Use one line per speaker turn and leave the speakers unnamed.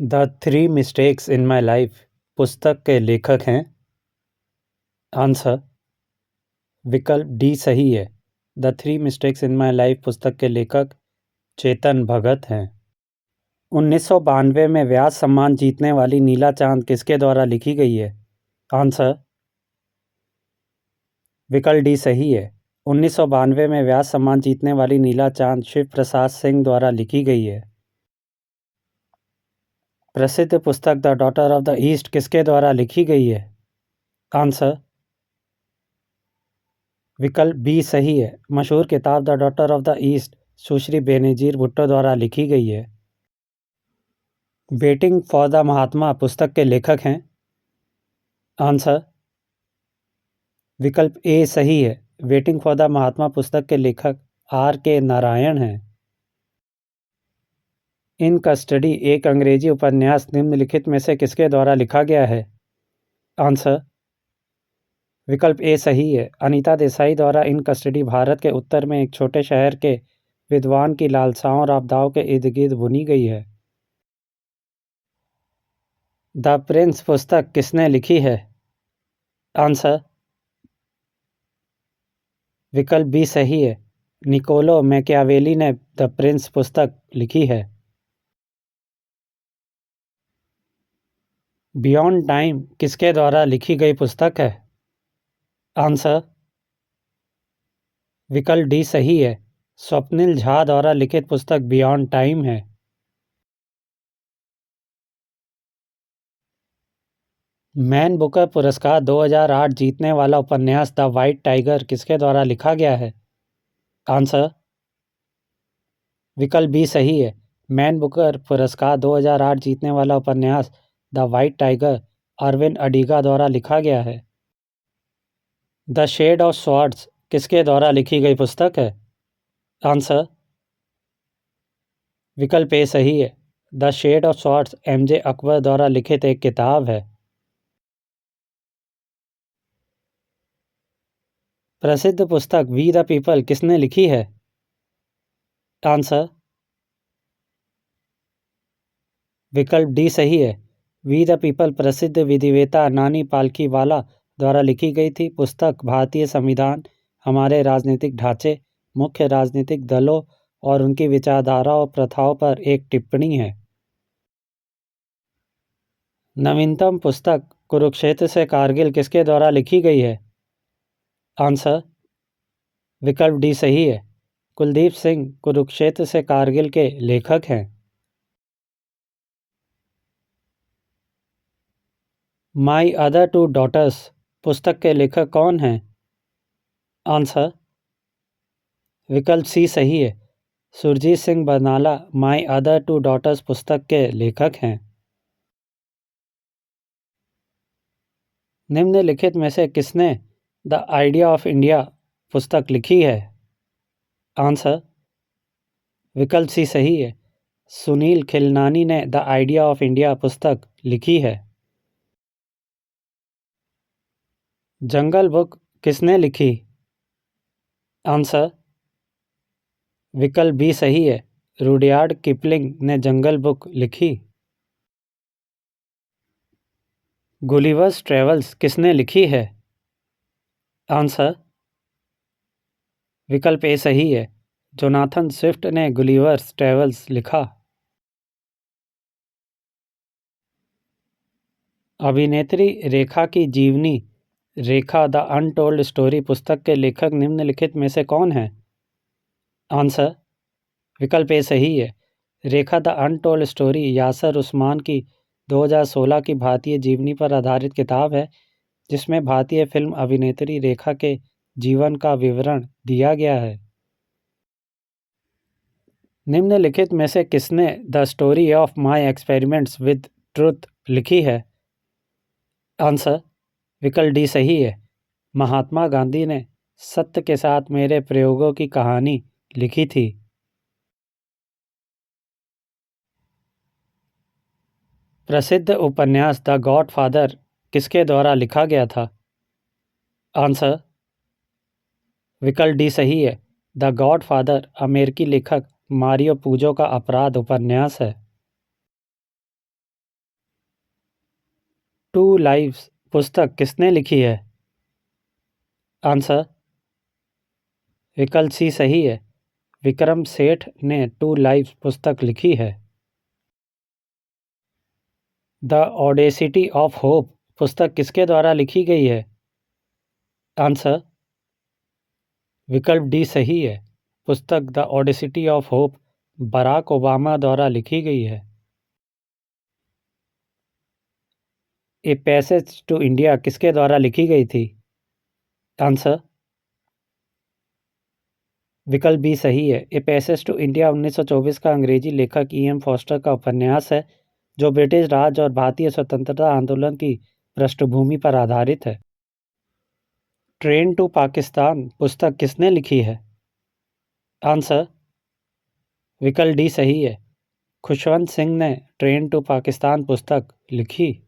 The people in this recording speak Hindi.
The three mistakes in my life पुस्तक के लेखक हैं। आंसर विकल्प डी सही है। The three mistakes in my life पुस्तक के लेखक चेतन भगत हैं। 1992 में व्यास सम्मान जीतने वाली नीला चांद किसके द्वारा लिखी गई है? आंसर विकल्प डी सही है। 1992 में व्यास सम्मान जीतने वाली नीला चांद शिव प्रसाद सिंह द्वारा लिखी गई है। प्रसिद्ध पुस्तक the daughter of the east किसके द्वारा लिखी गई है? आंसर विकल्प बी सही है। मशहूर किताब the daughter of the east Sushri Benazir Bhutto द्वारा लिखी गई है। वेटिंग फॉर द महात्मा पुस्तक के लेखक हैं। आंसर विकल्प ए सही है। वेटिंग फॉर द महात्मा पुस्तक के लेखक आर के नारायण हैं। इन कस्टडी एक अंग्रेजी उपन्यास निम्नलिखित में से किसके द्वारा लिखा गया है? आंसर विकल्प ए सही है। अनीता देसाई द्वारा इन कस्टडी भारत के उत्तर में एक छोटे शहर के विद्वान की लालसाओं और आपदाओं के इर्द गिर्द बुनी गई है। द प्रिंस पुस्तक किसने लिखी है? आंसर विकल्प बी सही है। निकोलो मैकियावेली ने द प्रिंस पुस्तक लिखी है। बियॉन्ड टाइम किसके द्वारा लिखी गई पुस्तक है? आंसर विकल्प डी सही है। स्वप्निल झा द्वारा लिखित पुस्तक बियॉन्ड टाइम है। मैन बुकर पुरस्कार 2008 जीतने वाला उपन्यास द वाइट टाइगर किसके द्वारा लिखा गया है? आंसर विकल्प बी सही है। मैन बुकर पुरस्कार 2008 जीतने वाला उपन्यास the white tiger Aravind Adiga द्वारा लिखा गया है। द शेड ऑफ स्वॉर्ड्स किसके द्वारा लिखी गई पुस्तक है? आंसर विकल्प ए सही है। The shade of swords M J Akbar द्वारा लिखित एक किताब है। प्रसिद्ध पुस्तक वी द पीपल किसने लिखी है? आंसर विकल्प डी सही है। वी द पीपल प्रसिद्ध विधिवेता नानी पालकीवाला द्वारा लिखी गई थी। पुस्तक भारतीय संविधान, हमारे राजनीतिक ढांचे, मुख्य राजनीतिक दलों और उनकी विचारधारा और प्रथाओं पर एक टिप्पणी है। नवीनतम पुस्तक कुरुक्षेत्र से कारगिल किसके द्वारा लिखी गई है? आंसर विकल्प डी सही है। कुलदीप सिंह कुरुक्षेत्र से कारगिल के लेखक हैं। माई अदर टू डॉटर्स पुस्तक के लेखक कौन हैं? आंसर विकल्प सी सही है। Surjit Singh Barnala my other two daughters पुस्तक के लेखक हैं। निम्नलिखित में से किसने द आइडिया ऑफ इंडिया पुस्तक लिखी है? आंसर विकल्प सी सही है। सुनील खिलनानी ने द आइडिया ऑफ इंडिया पुस्तक लिखी है। जंगल बुक किसने लिखी? आंसर विकल्प बी सही है। रुडयार्ड किपलिंग ने जंगल बुक लिखी। गुलिवर्स ट्रेवल्स किसने लिखी है? आंसर विकल्प ए सही है। जोनाथन स्विफ्ट ने गुलिवर्स ट्रेवल्स लिखा। अभिनेत्री रेखा की जीवनी रेखा द अनटोल्ड स्टोरी पुस्तक के लेखक निम्नलिखित में से कौन है? आंसर विकल्प ए सही है। Rekha the untold story Yasser Usman की 2016 की भारतीय जीवनी पर आधारित किताब है, जिसमें भारतीय फिल्म अभिनेत्री रेखा के जीवन का विवरण दिया गया है। निम्नलिखित में से किसने the story of my experiments with truth लिखी है? आंसर विकल्प डी सही है। महात्मा गांधी ने सत्य के साथ मेरे प्रयोगों की कहानी लिखी थी। प्रसिद्ध उपन्यास द गॉडफादर किसके द्वारा लिखा गया था? आंसर विकल्प डी सही है। द गॉडफादर अमेरिकी लेखक मारियो पूजो का अपराध उपन्यास है। टू लाइव्स पुस्तक किसने लिखी है? आंसर विकल्प सी सही है। विक्रम सेठ ने टू लाइव्स पुस्तक लिखी है। द ऑडेसिटी ऑफ होप पुस्तक किसके द्वारा लिखी गई है? आंसर विकल्प डी सही है। पुस्तक the audacity of hope Barack Obama द्वारा लिखी गई है। ए पैसेज टू इंडिया किसके द्वारा लिखी गई थी? आंसर विकल्प बी सही है। ए पैसेज टू इंडिया 1924 का अंग्रेजी लेखक E.M. फॉस्टर का उपन्यास है जो ब्रिटिश राज और भारतीय स्वतंत्रता आंदोलन की पृष्ठभूमि पर आधारित है। ट्रेन टू पाकिस्तान पुस्तक किसने लिखी है? आंसर विकल्प डी सही है। खुशवंत सिंह ने ट्रेन टू पाकिस्तान पुस्तक लिखी।